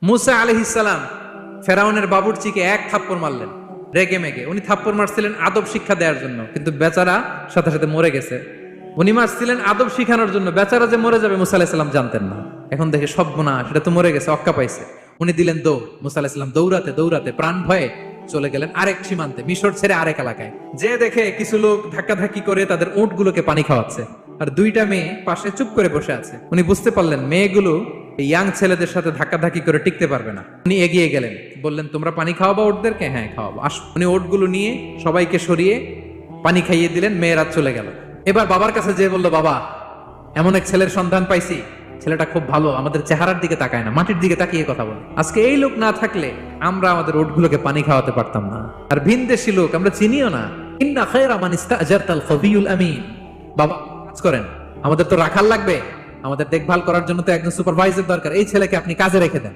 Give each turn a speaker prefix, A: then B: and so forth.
A: মুসা আলাইহিস সালাম ফেরাউনের বাবুর্চিকে এক থাপ্পড় মারলেন রেগে মেগে। উনি থাপ্পড় মারছিলেন আদব শিক্ষা দেওয়ার জন্য, কিন্তু বেচারা সাথে সাথে মরে গেছে। উনি মারছিলেন আদব শিখানোর জন্য, বেচারা যে মরে যাবে মুসা আলাইহিস সালাম জানতেন না। এখন দেখে সর্বনাশ, সেটা তো মরে গেছে, অক্কা পাইছে। উনি দিলেন দৌড়। মুসা আলাইহিস সালাম দৌড়াতে দৌড়াতে প্রাণ ভয়ে চলে গেলেন আরেক সীমান্তে, মিশর ছেড়ে আরেক এলাকায়। যে দেখে কিছু লোক ধাক্কাধাক্কি করে তাদের উটগুলোকে পানি খাওয়াচ্ছে, আর দুইটা মেয়ে পাশে চুপ করে বসে আছে। উনি বুঝতে পারলেন মেয়েগুলো এই ইয়াং ছেলেদের সাথে ধাক্কাধাক্কি করে টিকতে পারবে না। উনি এগিয়ে গেলেন, বললেন তোমরা পানি খাওয়াবো ওটদেরকে? হ্যাঁ খাওয়াবো, আসো। উনি ওটগুলো নিয়ে সবাইকে সরিয়ে পানি খাইয়ে দিলেন, মেয়েরা চলে গেল। এবার বাবার কাছে যেয়ে বললো, বাবা এমন এক ছেলের সন্ধান পাইছি, ছেলেটা খুব ভালো, আমাদের চেহারার দিকে তাকায় না, মাটির দিকে তাকিয়ে কথা বলে। আজকে এই লোক না থাকলে আমরা আমাদের ওটগুলোকে পানি খাওয়াতে পারতাম না। আর ভিনদেশী লোক আমরা চিনিও না। ইন্না খায়রা মান ইস্তাজারতাল খাবিয়ুল আমিন। বাবা কাজ করেন, আমাদের তো রাখাল লাগবে, আমাদের দেখভাল করার জন্য তো একজন সুপারভাইজার দরকার, এই ছেলেকে আপনি কাজে রেখে দেন।